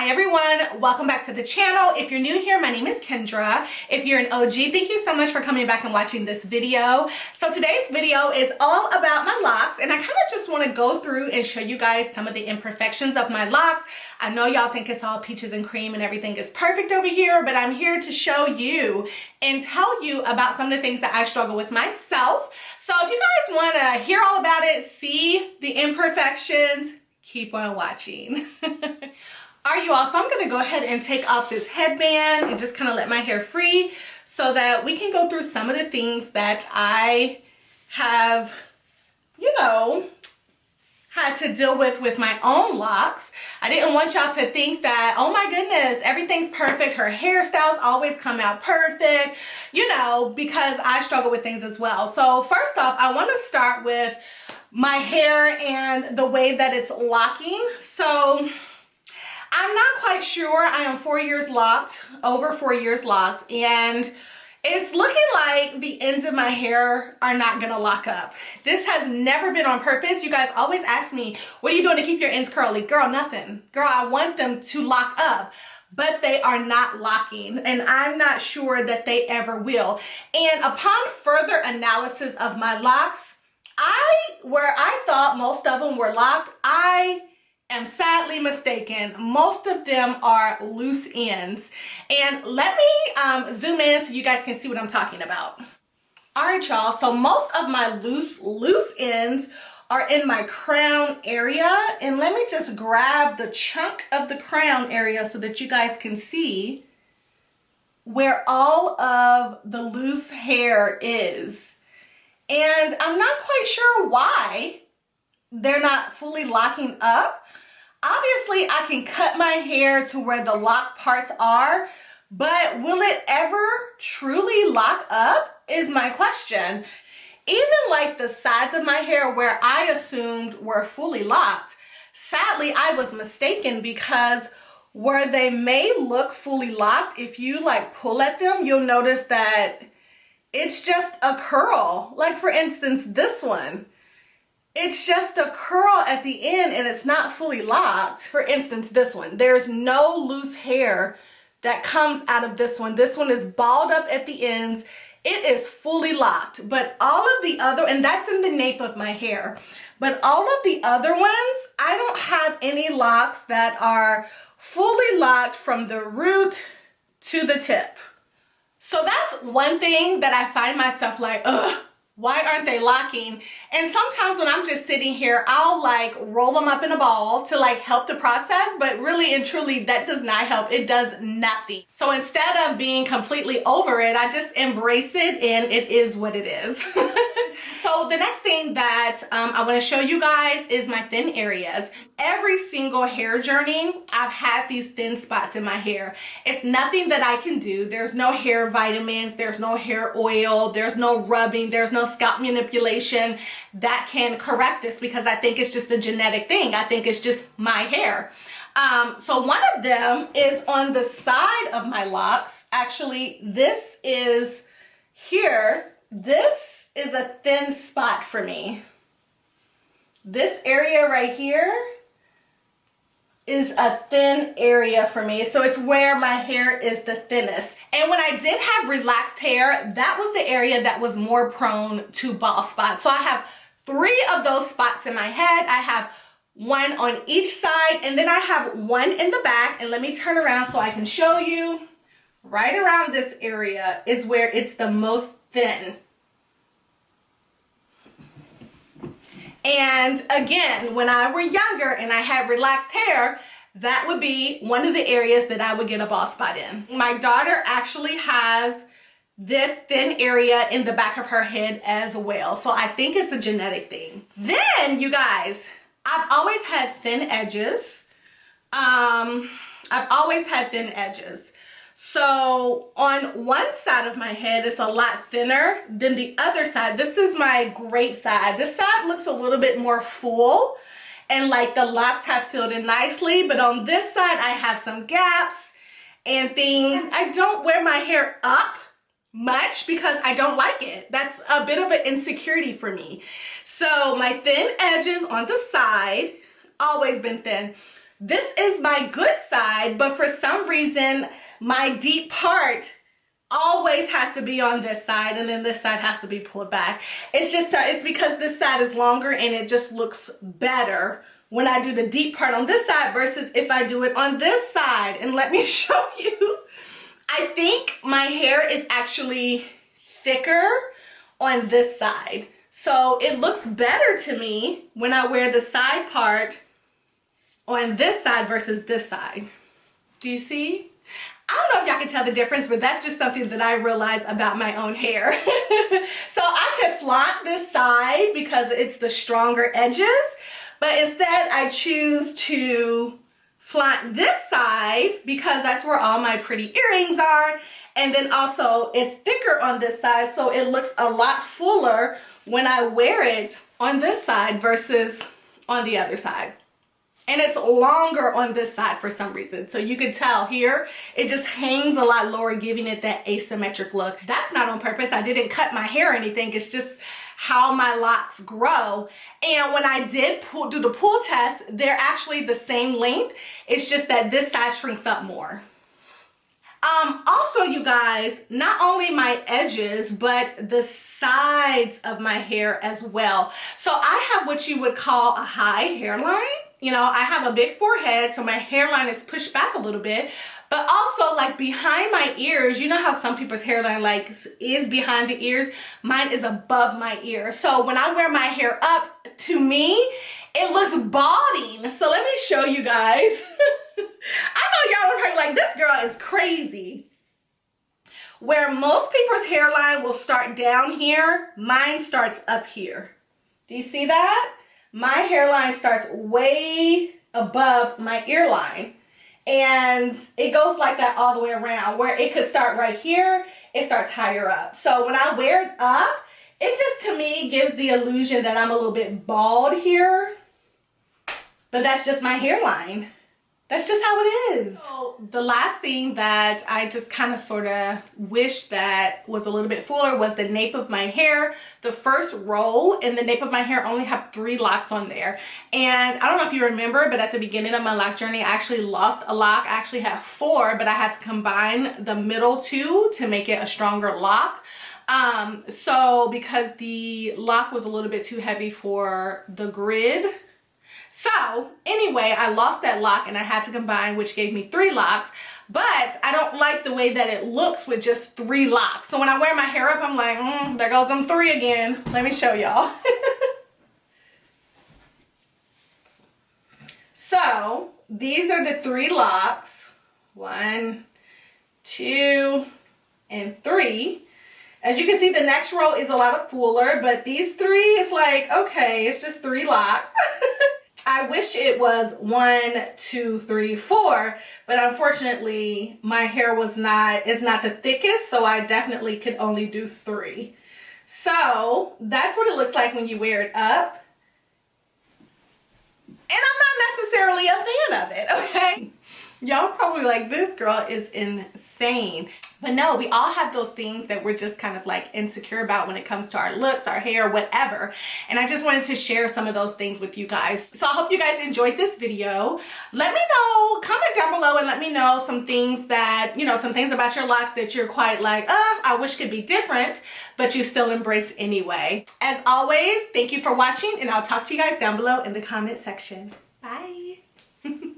Hi everyone, welcome back to the channel. If you're new here, my name is Kendra. If you're an OG, thank you so much for coming back and watching this video. So today's video is all about my locks, and I kind of just want to go through and show you guys some of the imperfections of my locks. I know y'all think it's all peaches and cream and everything is perfect over here, but I'm here to show you and tell you about some of the things that I struggle with myself. So if you guys want to hear all about it, see the imperfections, keep on watching. Are you all? So I'm going to go ahead and take off this headband and just kind of let my hair free so that we can go through some of the things that I have, had to deal with my own locks. I didn't want y'all to think that, oh my goodness, everything's perfect. Her hairstyles always come out perfect, because I struggle with things as well. So first off, I want to start with my hair and the way that it's locking. So I'm not quite sure. I am 4 years locked, over 4 years locked, and it's looking like the ends of my hair are not gonna lock up. This has never been on purpose. You guys always ask me, what are you doing to keep your ends curly? Girl, nothing. Girl, I want them to lock up, but they are not locking, and I'm not sure that they ever will. And upon further analysis of my locks, where I thought most of them were locked, I am sadly mistaken. Most of them are loose ends. And let me zoom in so you guys can see what I'm talking about. All right, y'all. So most of my loose ends are in my crown area. And let me just grab the chunk of the crown area so that you guys can see where all of the loose hair is. And I'm not quite sure why they're not fully locking up. Obviously, I can cut my hair to where the lock parts are, but will it ever truly lock up is my question. Even like the sides of my hair where I assumed were fully locked, sadly, I was mistaken, because where they may look fully locked, if you pull at them, you'll notice that it's just a curl. Like for instance, this one. It's just a curl at the end and it's not fully locked. For instance, this one, there's no loose hair that comes out of this one. This one is balled up at the ends. It is fully locked, but all of the other, and that's in the nape of my hair, but all of the other ones, I don't have any locks that are fully locked from the root to the tip. So that's one thing that I find myself like, ugh, why aren't they locking? And sometimes when I'm just sitting here, I'll roll them up in a ball to help the process, but really and truly that does not help. It does nothing. So instead of being completely over it, I just embrace it and it is what it is. So the next thing that I want to show you guys is my thin areas. Every single hair journey, I've had these thin spots in my hair. It's nothing that I can do. There's no hair vitamins, there's no hair oil, there's no rubbing, there's no scalp manipulation that can correct this, because I think it's just a genetic thing. I think it's just my hair. So one of them is on the side of my locks. Actually, this is here. This is a thin spot for me. This area right here is a thin area for me. So it's where my hair is the thinnest. And when I did have relaxed hair, that was the area that was more prone to bald spots. So I have 3 of those spots in my head. I have one on each side, and then I have one in the back. And let me turn around so I can show you. Right around this area is where it's the most thin. And again, when I were younger and I had relaxed hair, that would be one of the areas that I would get a bald spot in. My daughter actually has this thin area in the back of her head as well. So I think it's a genetic thing. Then, you guys, I've always had thin edges. So on one side of my head, it's a lot thinner than the other side. This is my great side. This side looks a little bit more full and the locks have filled in nicely. But on this side, I have some gaps and things. I don't wear my hair up much because I don't like it. That's a bit of an insecurity for me. So my thin edges on the side, always been thin. This is my good side, but for some reason, my deep part always has to be on this side, and then this side has to be pulled back. It's because this side is longer and it just looks better when I do the deep part on this side versus if I do it on this side. And let me show you. I think my hair is actually thicker on this side. So it looks better to me when I wear the side part on this side versus this side. Do you see? I don't know if y'all can tell the difference, but that's just something that I realized about my own hair. So I could flaunt this side because it's the stronger edges, but instead I choose to flaunt this side because that's where all my pretty earrings are. And then also it's thicker on this side, so it looks a lot fuller when I wear it on this side versus on the other side. And it's longer on this side for some reason. So you can tell here, it just hangs a lot lower, giving it that asymmetric look. That's not on purpose. I didn't cut my hair or anything. It's just how my locks grow. And when I did do the pull test, they're actually the same length. It's just that this side shrinks up more. Also, you guys, not only my edges, but the sides of my hair as well. So I have what you would call a high hairline. You know, I have a big forehead, so my hairline is pushed back a little bit. But also, like, behind my ears, you know how some people's hairline, like, is behind the ears? Mine is above my ears. So when I wear my hair up, to me, it looks balding. So let me show you guys. I know y'all are probably like, this girl is crazy. Where most people's hairline will start down here, mine starts up here. Do you see that? My hairline starts way above my ear line. And it goes like that all the way around, where it could start right here, it starts higher up. So when I wear it up, it just, to me, gives the illusion that I'm a little bit bald here. But that's just my hairline. That's just how it is. So the last thing that I just kind of sort of wish that was a little bit fuller was the nape of my hair. The first roll in the nape of my hair only have 3 locks on there. And I don't know if you remember, but at the beginning of my lock journey, I actually lost a lock. I actually had 4, but I had to combine the middle 2 to make it a stronger lock. So because the lock was a little bit too heavy for the grid. So anyway, I lost that lock and I had to combine, which gave me 3 locks, but I don't like the way that it looks with just 3 locks. So when I wear my hair up, I'm like, there goes them 3 again. Let me show y'all. So these are the 3 locks. 1, 2, and 3. As you can see, the next row is a lot fuller, but these 3 is like, okay, it's just 3 locks. I wish it was 1, 2, 3, 4, but unfortunately my hair is not the thickest, so I definitely could only do 3. So that's what it looks like when you wear it up. And I'm not necessarily a fan of it, okay? Y'all probably like, this girl is insane. But no, we all have those things that we're just kind of like insecure about when it comes to our looks, our hair, whatever. And I just wanted to share some of those things with you guys. So I hope you guys enjoyed this video. Let me know, comment down below and let me know some things that, you know, some things about your locks that you're quite like, I wish could be different, but you still embrace anyway. As always, thank you for watching and I'll talk to you guys down below in the comment section. Bye.